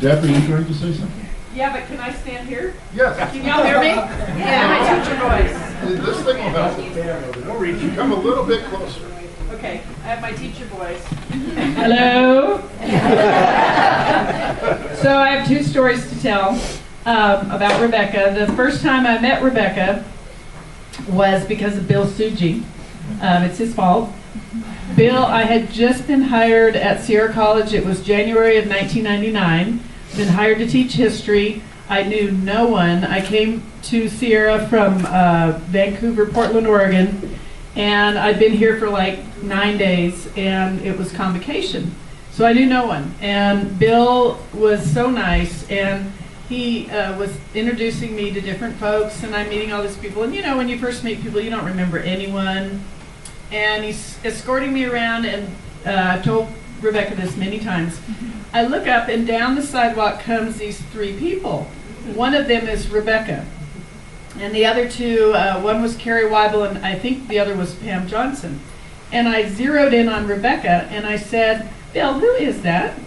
Deb, are you going to say something? Yeah, but can I stand here? Yes. Can y'all hear me? Yeah, my teacher voice. This thing will help. Come a little bit closer. Okay, I have my teacher voice. Hello. So I have two stories to tell about Rebecca. The first time I met Rebecca was because of Bill Suji. It's his fault. Bill, I had just been hired at Sierra College. It was January of 1999. Been hired to teach history. I knew no one. I came to Sierra from Vancouver, Portland, Oregon, and I'd been here for like 9 days, and it was convocation. So I knew no one. And Bill was so nice, and he was introducing me to different folks, and I'm meeting all these people. And you know, when you first meet people, you don't remember anyone. And he's escorting me around, and I've told Rebecca this many times. I look up, and down the sidewalk comes these three people. One of them is Rebecca. And the other two, one was Carrie Weibel, and I think the other was Pam Johnson. And I zeroed in on Rebecca, and I said, Bill, who is that?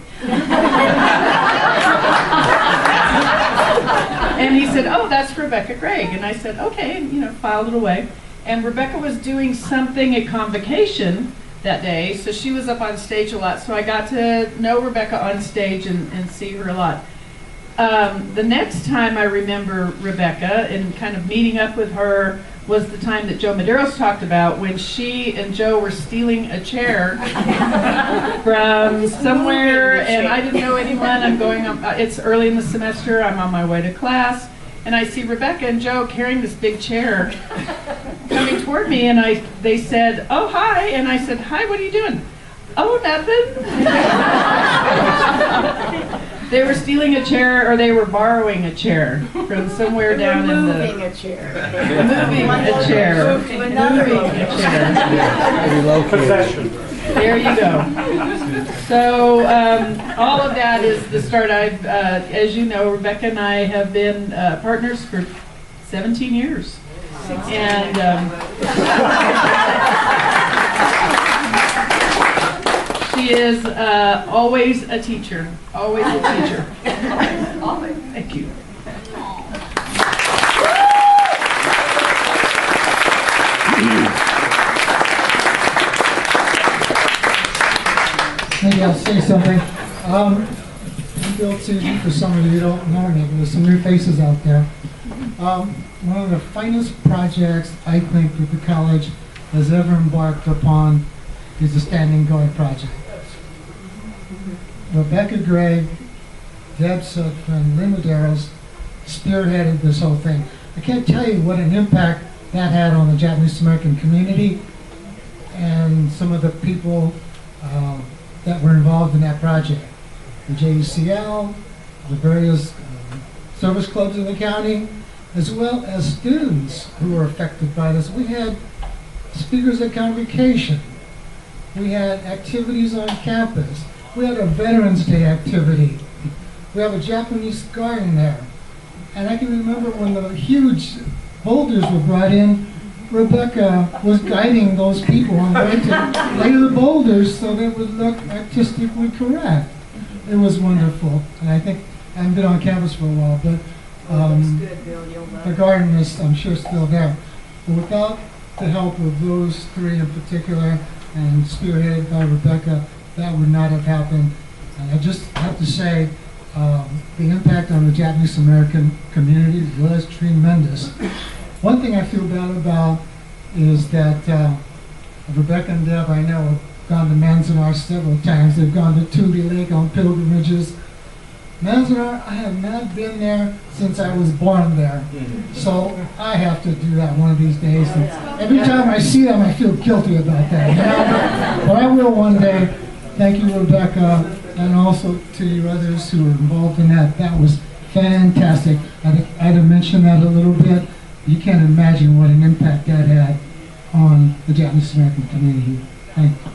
And he said, oh, that's Rebecca Gregg. And I said, okay, and filed it away. And Rebecca was doing something at convocation that day, so she was up on stage a lot. So I got to know Rebecca on stage and see her a lot. The next time I remember Rebecca and kind of meeting up with her was the time that Joe Medeiros talked about, when she and Joe were stealing a chair from somewhere, and I didn't know anyone. I'm going up, it's early in the semester, I'm on my way to class, and I see Rebecca and Joe carrying this big chair coming toward me, and they said, oh, hi, and I said, hi, what are you doing? Oh, nothing. They were stealing a chair, or they were borrowing a chair from somewhere down in the... Moving a chair. Moving a chair. Moving a chair. Possession. There you go. So all of that is the start. I've, as you know, Rebecca and I have been partners for 17 years. And she is always a teacher. Always a teacher. Always. Thank you. Maybe I'll say something. I'm Bill Suji, for some of you who don't know me, but there's some new faces out there. One of the finest projects I think that the college has ever embarked upon is the Standing Guard Project. Rebecca Gregg, Deb Sutphin, and Lynn Medeiros spearheaded this whole thing. I can't tell you what an impact that had on the Japanese American community and some of the people that were involved in that project. The JUCL, the various service clubs in the county, as well as students who were affected by this. We had speakers at convocation. We had activities on campus. We had a Veterans Day activity. We have a Japanese garden there. And I can remember when the huge boulders were brought in, Rebecca was guiding those people on where to lay the boulders so they would look artistically correct. It was wonderful. And I think I haven't been on campus for a while, but the garden is, I'm sure, still there. But without the help of those three in particular, and spearheaded by Rebecca, that would not have happened. And I just have to say, the impact on the Japanese American community was tremendous. One thing I feel bad about is that Rebecca and Deb, I know, have gone to Manzanar several times. They've gone to Tootie Lake on pilgrimages. Manzanar, I have not been there since I was born there. So I have to do that one of these days. And every time I see them, I feel guilty about that. You know? But I will one day. Thank you, Rebecca, and also to you others who were involved in that. That was fantastic. I'd have mentioned that a little bit. You can't imagine what an impact that had on the Japanese American community. Thank you.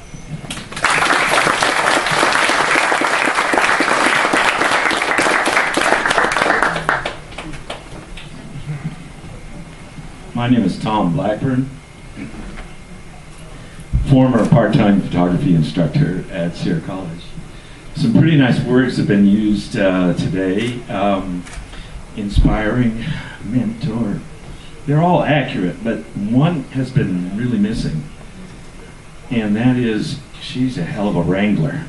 My name is Tom Blackburn, former part-time photography instructor at Sierra College. Some pretty nice words have been used today. Inspiring, mentor. They're all accurate, but one has been really missing. And that is, she's a hell of a wrangler.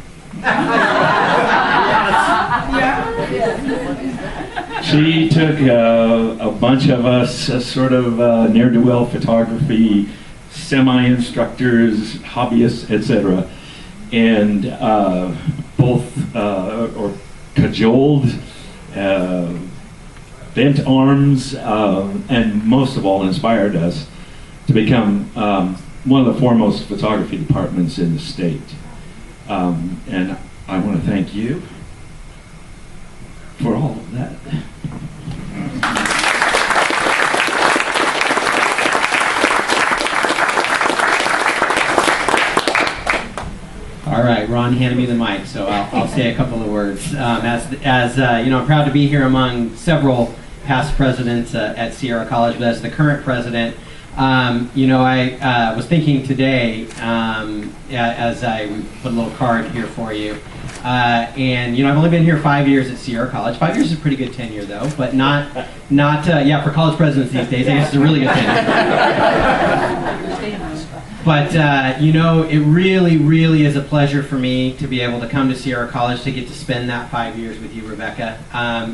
She took a bunch of us, sort of ne'er-do-well photography, semi-instructors, hobbyists, etc., and both or cajoled, bent arms, and most of all inspired us to become one of the foremost photography departments in the state. And I want to thank you for all of that. All right, Ron handed me the mic, so I'll say a couple of words. As you know, I'm proud to be here among several past presidents at Sierra College, but as the current president, you know, I was thinking today, as I put a little card here for you, and you know, I've only been here 5 years at Sierra College. 5 years is a pretty good tenure, though, but not yeah, for college presidents these days, I guess it's a really good tenure. But you know, it really, really is a pleasure for me to be able to come to Sierra College, to get to spend that 5 years with you, Rebecca.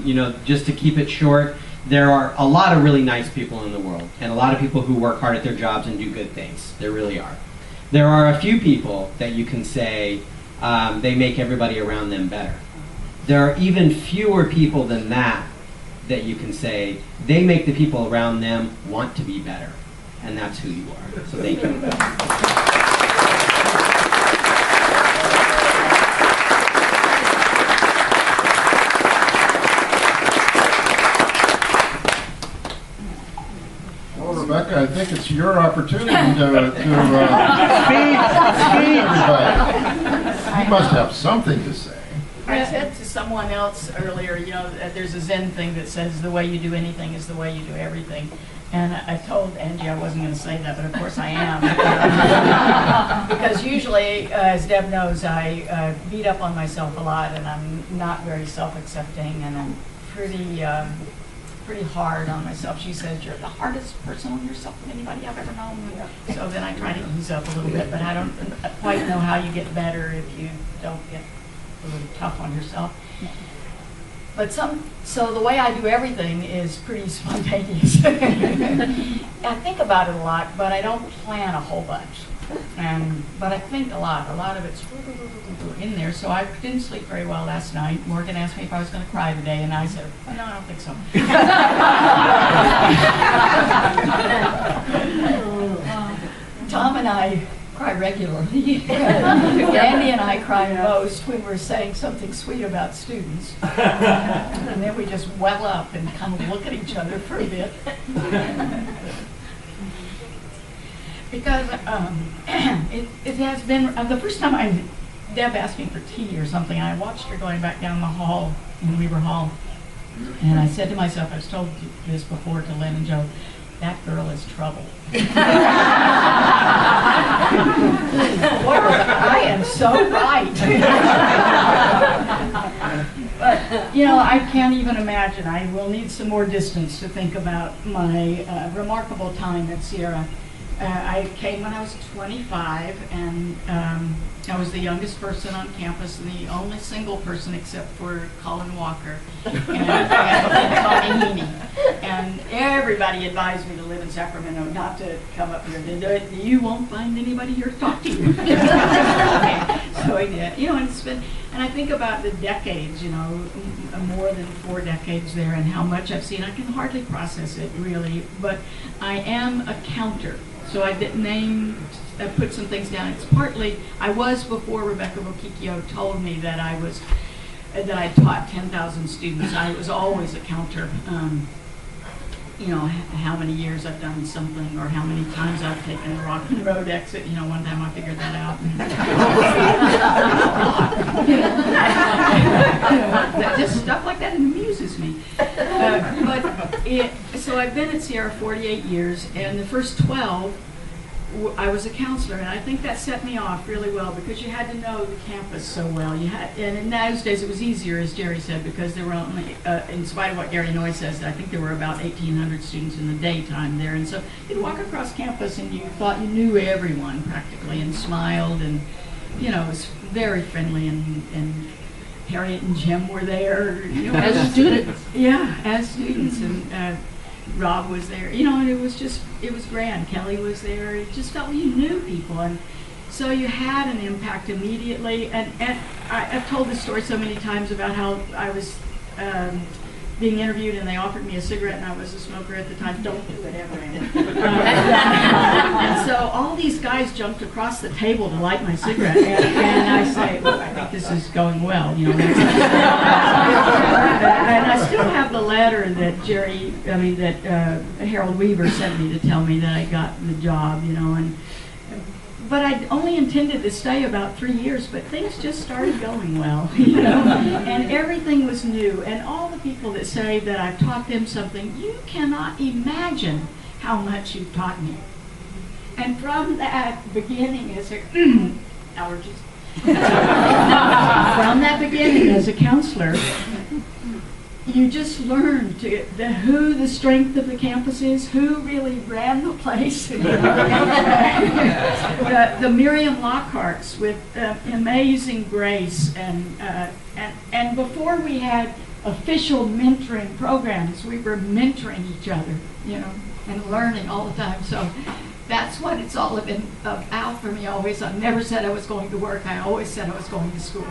You know, just to keep it short, there are a lot of really nice people in the world, and a lot of people who work hard at their jobs and do good things. There really are. There are a few people that you can say they make everybody around them better. There are even fewer people than that you can say they make the people around them want to be better. And that's who you are. So thank you. Well, Rebecca, I think it's your opportunity to Speed. everybody. You must have something to say. I said to someone else earlier, you know, that there's a Zen thing that says the way you do anything is the way you do everything. And I told Angie I wasn't going to say that, but of course I am. Because usually, as Deb knows, I beat up on myself a lot, and I'm not very self-accepting, and I'm pretty hard on myself. She says, you're the hardest person on yourself of anybody I've ever known. So then I try to ease up a little bit, but I don't quite know how you get better if you don't get a little tough on yourself. But so the way I do everything is pretty spontaneous. I think about it a lot, but I don't plan a whole bunch. But I think a lot. A lot of it's in there. So I didn't sleep very well last night. Morgan asked me if I was going to cry today, and I said, oh, no, I don't think so. Tom and I cry regularly. Andy and I cry most when we're saying something sweet about students. And then we just well up and kind of look at each other for a bit. Because it has been, the first time Deb asked me for tea or something, I watched her going back down the hall in Weaver Hall. And I said to myself, I've told this before to Lynn and Joe, that girl is trouble. I am so right. But, you know, I can't even imagine. I will need some more distance to think about my remarkable time at Sierra. I came when I was 25, and I was the youngest person on campus, and the only single person except for Colin Walker and Tommy Heaney. And everybody advised me to live in Sacramento, not to come up here. You won't find anybody here to talk to you. Okay, so I did. You know, and it's been, and I think about the decades, you know, more than 4 decades there, and how much I've seen. I can hardly process it, really, but I am a counter. So I put some things down. It's partly, I was, before Rebecca Gregg told me that I taught 10,000 students, I was always a counter. You know, how many years I've done something, or how many times I've taken the Rockland Road exit. You know, one time I figured that out. Just stuff like that amuses me. So I've been at Sierra 48 years, and the first 12 I was a counselor, and I think that set me off really well because you had to know the campus so well. And in those days it was easier, as Jerry said, because there were only, in spite of what Gary Noy says, I think there were about 1,800 students in the daytime there. And so you'd walk across campus and you thought you knew everyone practically and smiled, and it was very friendly, and Harriet and Jim were there. As students. Yeah, as students, and Rob was there, and it was grand. Kelly was there. It just felt you knew people, and so you had an impact immediately. And I've told this story so many times about how I was being interviewed and they offered me a cigarette, and I was a smoker at the time. Don't do it ever. And so all these guys jumped across the table to light my cigarette, and I say, "Look, I think this is going well." And I still have the letter that Harold Weaver sent me to tell me that I got the job, But I only intended to stay about 3 years, but things just started going well, and everything was new. And all the people that say that I've taught them something, you cannot imagine how much you've taught me. And from that beginning as a allergies, from that beginning as a counselor, you just learn who the strength of the campus is, who really ran the place. The Miriam Lockharts with amazing grace, and before we had official mentoring programs, we were mentoring each other, and learning all the time. So that's what it's all been about for me always. I never said I was going to work. I always said I was going to school.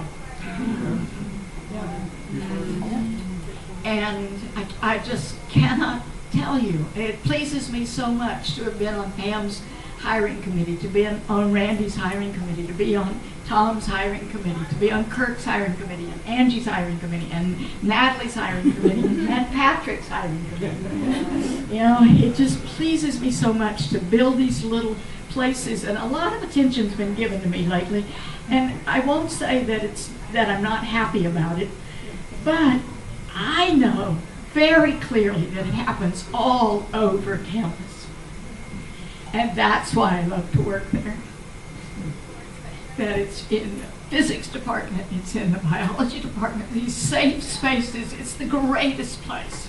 And I just cannot tell you. It pleases me so much to have been on Pam's hiring committee, to be on Randy's hiring committee, to be on Tom's hiring committee, to be on Kirk's hiring committee, and Angie's hiring committee, and Natalie's hiring committee, and Patrick's hiring committee. It just pleases me so much to build these little places, and a lot of attention's been given to me lately. And I won't say that I'm not happy about it, but I know very clearly that it happens all over campus. And that's why I love to work there. That it's in the physics department, it's in the biology department, these safe spaces, it's the greatest place.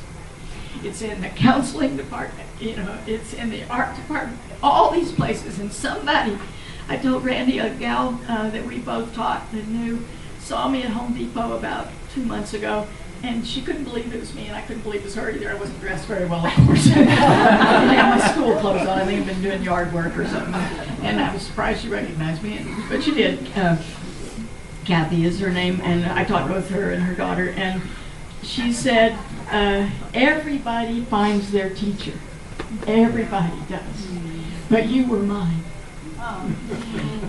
It's in the counseling department, it's in the art department, all these places. And I told Randy, a gal that we both taught that knew, saw me at Home Depot about 2 months ago, and she couldn't believe it was me, and I couldn't believe it was her either. I wasn't dressed very well, of course. I didn't have my school clothes on. I think I'd been doing yard work or something. And I was surprised she recognized me, but she did. Kathy is her name, and I taught both her and her daughter. And she said, everybody finds their teacher. Everybody does. But you were mine.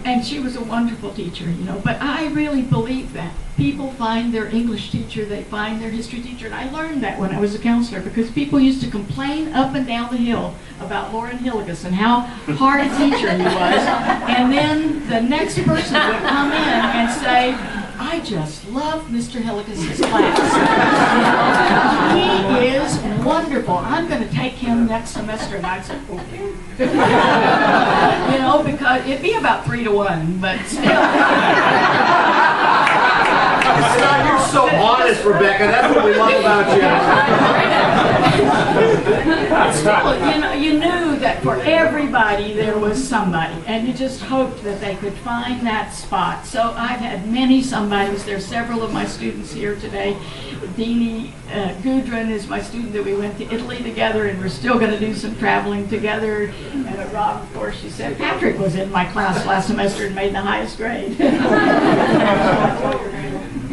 And she was a wonderful teacher, but I really believe that. People find their English teacher, they find their history teacher, and I learned that when I was a counselor, because people used to complain up and down the hill about Lauren Hilligus and how hard a teacher he was, and then the next person would come in and say, I just love Mr. Hilligus's class. He is wonderful. I'm going to take him next semester. And I'd say, okay. Because it'd be about 3 to 1, but still. You're so honest, Rebecca. That's what we love about you. Still, you knew that for everybody there was somebody, and you just hoped that they could find that spot. So I've had many somebodies. There's several of my students here today. Deanie Gudrun is my student that we went to Italy together, and we're still going to do some traveling together. And Rob, of course, she said, Patrick was in my class last semester and made the highest grade.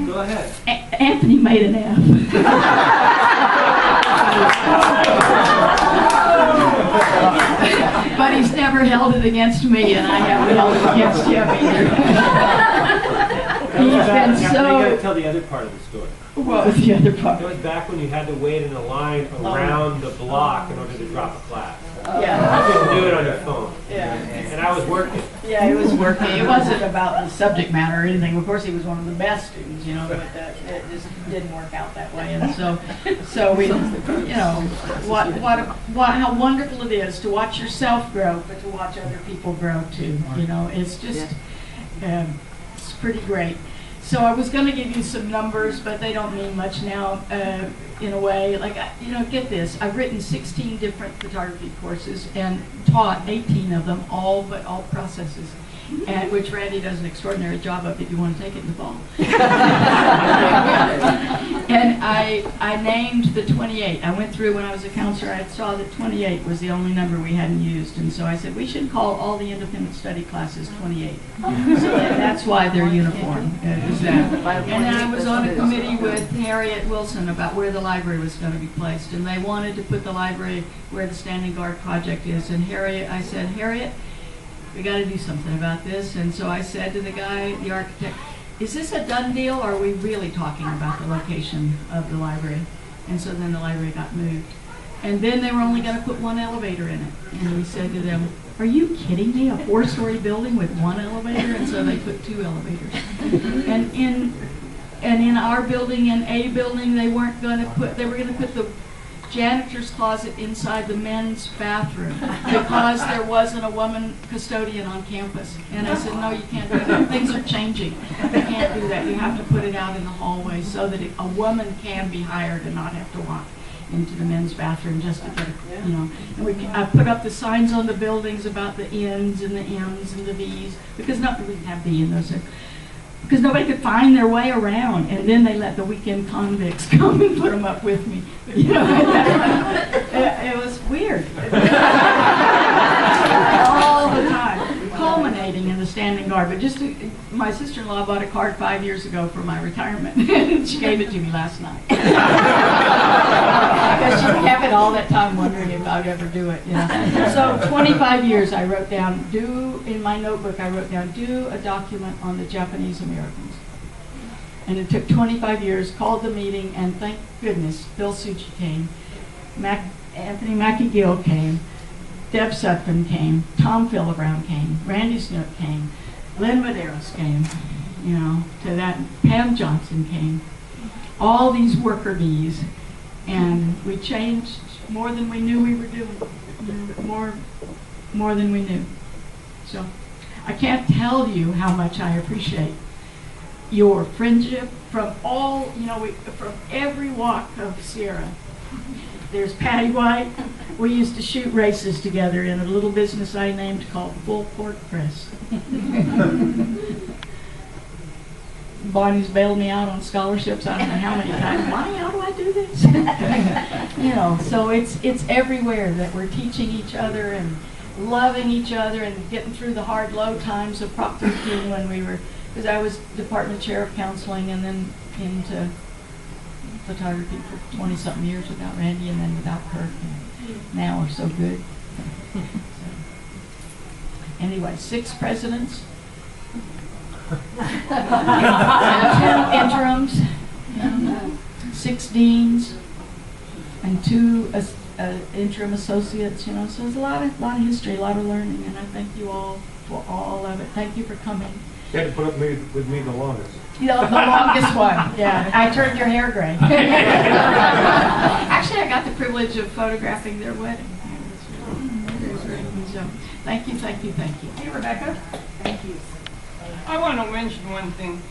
Go ahead. Anthony made an F. But he's never held it against me, and I haven't held it against him either. He's been so... Now you got to tell the other part of the story. What was the other part? It was back when you had to wait in a line around the block in order to drop a class. Yeah. You couldn't do it on your phone. Yeah. And I was working. Yeah, it was working. It wasn't about the subject matter or anything. Of course, he was one of the best students, you know, but it just didn't work out that way. And so we, you know, how wonderful it is to watch yourself grow, but to watch other people grow too. You know, it's just, it's pretty great. So I was going to give you some numbers, but they don't mean much now. In a way, like, you know, get this. I've written 16 different photography courses and taught 18 of them, all processes, and which Randy does an extraordinary job of if you want to take it in the fall. And I named the 28. I went through when I was a counselor, I saw that 28 was the only number we hadn't used, and so I said we should call all the independent study classes 28. So that's why they're uniform. Is that. And then I was on a committee with Harriet Wilson about where the library was going to be placed, and they wanted to put the library where the Standing Guard project is. And I said, Harriet, we got to do something about this. And so I said to the guy, the architect, is this a done deal, or are we really talking about the location of the library? And so then the library got moved. And then they were only going to put one elevator in it. And we said to them, are you kidding me? A 4-story building with one elevator? And so they put 2 elevators. And in our building, in A building, they were going to put the janitor's closet inside the men's bathroom because there wasn't a woman custodian on campus. And I said, no, you can't do that. Things are changing. You can't do that. You have to put it out in the hallway so that a woman can be hired and not have to walk into the men's bathroom just to get, you know. And I put up the signs on the buildings about the N's and the M's and the V's because we didn't have V in those. Because nobody could find their way around, and then they let the weekend convicts come and put them up with me. You know, it was weird. All the time, culminating in the Standing Guard. But my sister-in-law bought a card 5 years ago for my retirement, and she gave it to me last night. Because she kept it all that time wondering if I'd ever do it. You know? So 25 years I wrote down, in my notebook I wrote down, do a document on the Japanese Americans. And it took 25 years, called the meeting, and thank goodness Bill Succi came, Anthony Mackie-Gill came, Deb Sutphin came, Tom Philibrown came, Randy Snook came, Lynn Medeiros came, you know, to that, Pam Johnson came, all these worker bees, and we changed more than we knew we were doing, more than we knew. So I can't tell you how much I appreciate your friendship from all, you know, from every walk of Sierra. There's Patty White. We used to shoot races together in a little business I named called Full Court Press. Bonnie's bailed me out on scholarships. I don't know how many times. Bonnie, how do I do this? You know, so it's everywhere that we're teaching each other and loving each other and getting through the hard, low times of Prop 13 when we were, because I was department chair of counseling and then into photography for 20-something years without Randy and then without Kirk. And now we're so good. So, anyway, 6 presidents. 2 interims, 6 deans, and 2 interim associates. You know, so there's a lot of history, a lot of learning, and I thank you all for all of it. Thank you for coming. You had to put up with me the longest. You know, the longest one. Yeah, I turned your hair gray. Actually, I got the privilege of photographing their wedding. It was great. So, thank you, thank you, thank you. Hey, Rebecca. Thank you. I want to mention one thing.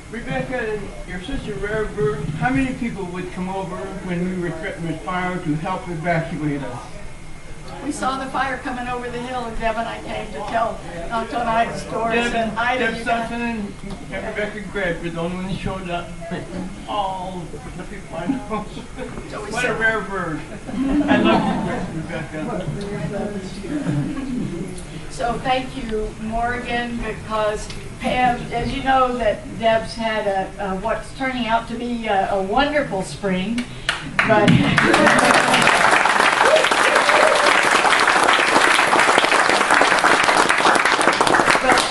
Rebecca, your sister Rare Bird, how many people would come over when we were threatened with fire to help evacuate us? We saw the fire coming over the hill, and Deb and I came to tell Ida stories. Deb Sutton and Rebecca Gregg were the only ones who showed up. All the people I know. So what a rare bird. I love you, Rebecca. So thank you, Morgan, because Pam, as you know, that Deb's had what's turning out to be a wonderful spring, but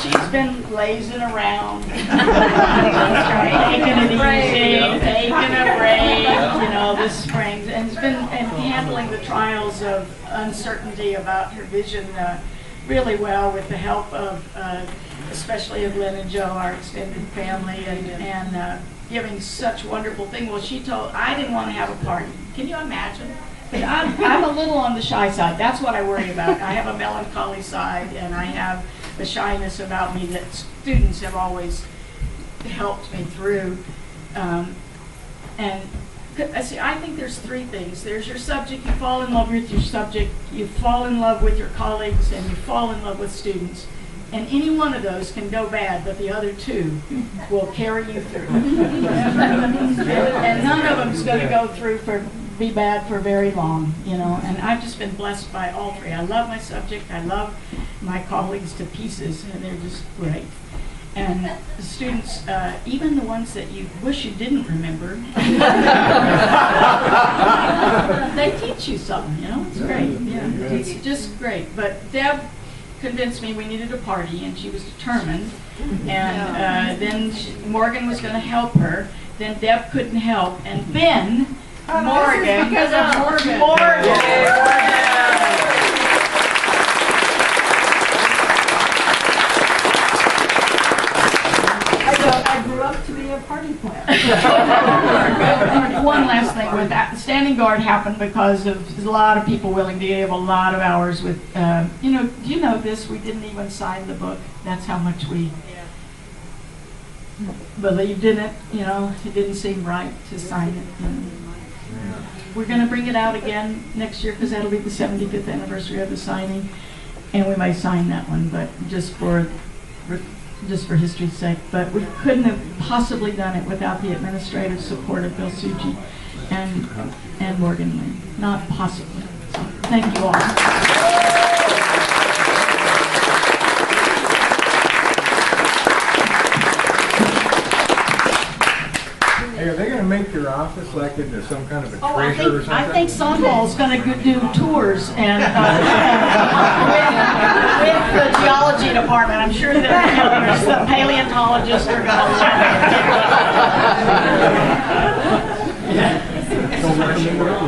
she's been lazing around, taking it easy, taking a break, you know, this spring, and has been handling the trials of uncertainty about her vision. really well with the help of, especially of Lynn and Joe, our extended family, and giving such wonderful things. Well, she told, I didn't want to have a party. Can you imagine? But I'm a little on the shy side. That's what I worry about. I have a melancholy side, and I have a shyness about me that students have always helped me through. And see, I think there's three things. There's your subject, you fall in love with your subject, you fall in love with your colleagues, and you fall in love with students. And any one of those can go bad, but the other two will carry you through. And none of them is going to go through be bad for very long, you know. And I've just been blessed by all three. I love my subject, I love my colleagues to pieces, and they're just great. And the students, even the ones that you wish you didn't remember, they teach you something, you know. It's great. Yeah, it's just great. But Deb convinced me we needed a party, and she was determined. And then Morgan was going to help her. Then Deb couldn't help, and then Morgan. Because of Morgan. I grew up to be a party planner. One last thing with that, standing guard happened because of a lot of people willing to give a lot of hours with, you know, do you know this? We didn't even sign the book. That's how much we believed in it, you know. It didn't seem right to sign it. You know. We're going to bring it out again next year because that'll be the 75th anniversary of the signing, and we may sign that one, but just for history's sake. But we couldn't have possibly done it without the administrative support of Bill Suji and Morgan Lynn. Not possibly. So, thank you all. Hey, are they going to make your office like into some kind of a Oh, treasure or something? I think Sunball's going to do tours and with the geology department. I'm sure that the paleontologists are going to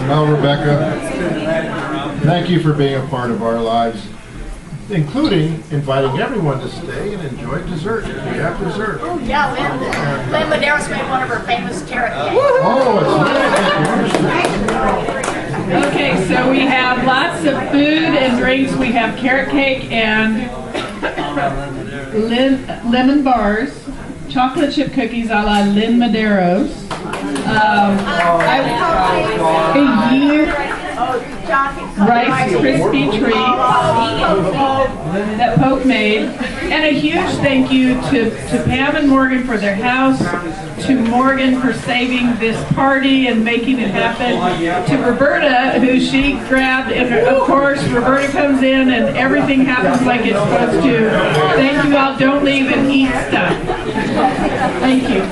Well, Rebecca, thank you for being a part of our lives, including inviting everyone to stay and enjoy dessert. We have dessert. Oh, yeah, Lynn Medeiros made one of her famous carrot cakes. Oh, it's really Okay, so we have lots of food and drinks. We have carrot cake and lemon bars, chocolate chip cookies a la Lynn Medeiros. Rice Krispie treats that Pope made, and a huge thank you to Pam and Morgan for their house, to Morgan for saving this party and making it happen, to Roberta, who she grabbed, and of course Roberta comes in and everything happens like it's supposed to. Thank you all. Don't leave and eat stuff. Thank you.